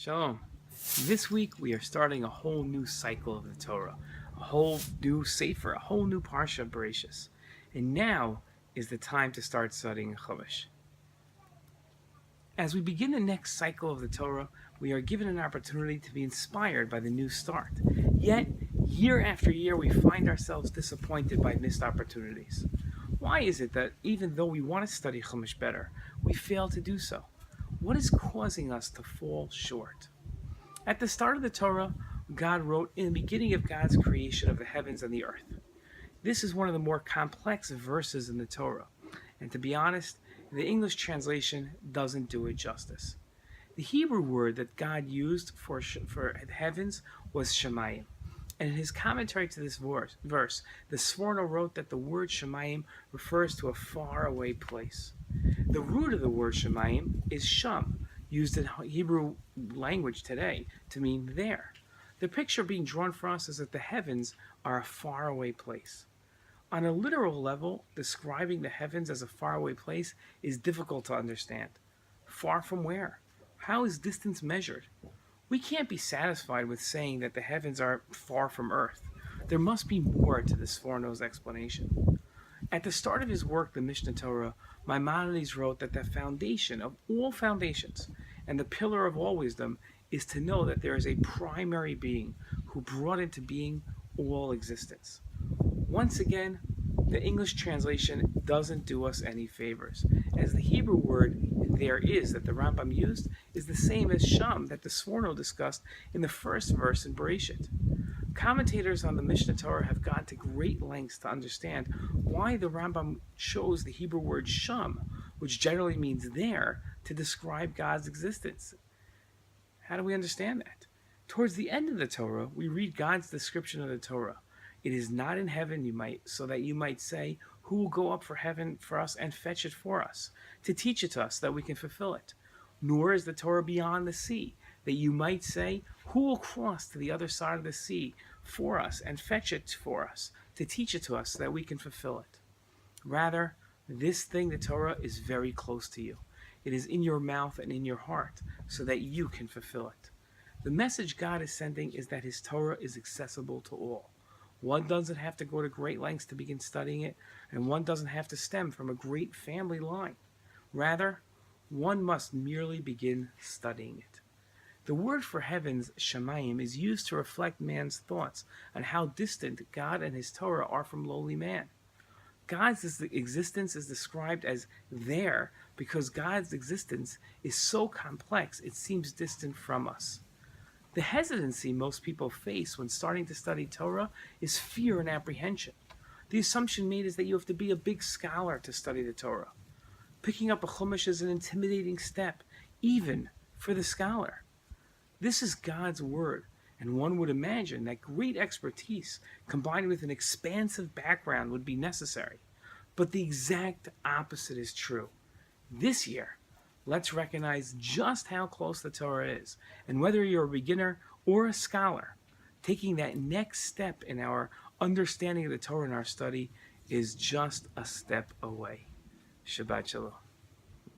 Shalom. This week we are starting a whole new cycle of the Torah, a whole new Sefer, a whole new Parsha Bereshis. And now is the time to start studying Chumash. As we begin the next cycle of the Torah, we are given an opportunity to be inspired by the new start. Yet, year after year, we find ourselves disappointed by missed opportunities. Why is it that even though we want to study Chumash better, we fail to do so? What is causing us to fall short? At the start of the Torah, God wrote, "In the beginning of God's creation of the heavens and the earth." This is one of the more complex verses in the Torah, and to be honest, the English translation doesn't do it justice. The Hebrew word that God used for heavens was Shemayim, and in his commentary to this verse, the Sforno wrote that the word Shemayim refers to a faraway place. The root of the word Shemayim is Sham, used in Hebrew language today to mean there. The picture being drawn for us is that the heavens are a faraway place. On a literal level, describing the heavens as a faraway place is difficult to understand. Far from where? How is distance measured? We can't be satisfied with saying that the heavens are far from earth. There must be more to this Sforno's explanation. At the start of his work, the Mishnah Torah, Maimonides wrote that the foundation of all foundations and the pillar of all wisdom is to know that there is a primary being who brought into being all existence. Once again, the English translation doesn't do us any favors, as the Hebrew word "there is" that the Rambam used is the same as Sham that the Sforno discussed in the first verse in Bereshit. Commentators on the Mishnah Torah have gone to great lengths to understand why the Rambam chose the Hebrew word Sham, which generally means there, to describe God's existence. How do we understand that? Towards the end of the Torah, we read God's description of the Torah. It is not in heaven, so that you might say, "Who will go up for heaven for us and fetch it for us, to teach it to us that we can fulfill it? Nor is the Torah beyond the sea, that you might say, "Who will cross to the other side of the sea for us and fetch it for us, to teach it to us that we can fulfill it?" Rather, this thing, the Torah, is very close to you. It is in your mouth and in your heart, so that you can fulfill it. The message God is sending is that his Torah is accessible to all. One doesn't have to go to great lengths to begin studying it, and one doesn't have to stem from a great family line. Rather, one must merely begin studying it. The word for heavens, Shemayim, is used to reflect man's thoughts on how distant God and his Torah are from lowly man. God's existence is described as there because God's existence is so complex it seems distant from us. The hesitancy most people face when starting to study Torah is fear and apprehension. The assumption made is that you have to be a big scholar to study the Torah. Picking up a Chumash is an intimidating step, even for the scholar. This is God's word, and one would imagine that great expertise combined with an expansive background would be necessary. But the exact opposite is true. This year, let's recognize just how close the Torah is, and whether you're a beginner or a scholar, taking that next step in our understanding of the Torah in our study is just a step away. Shabbat Shalom.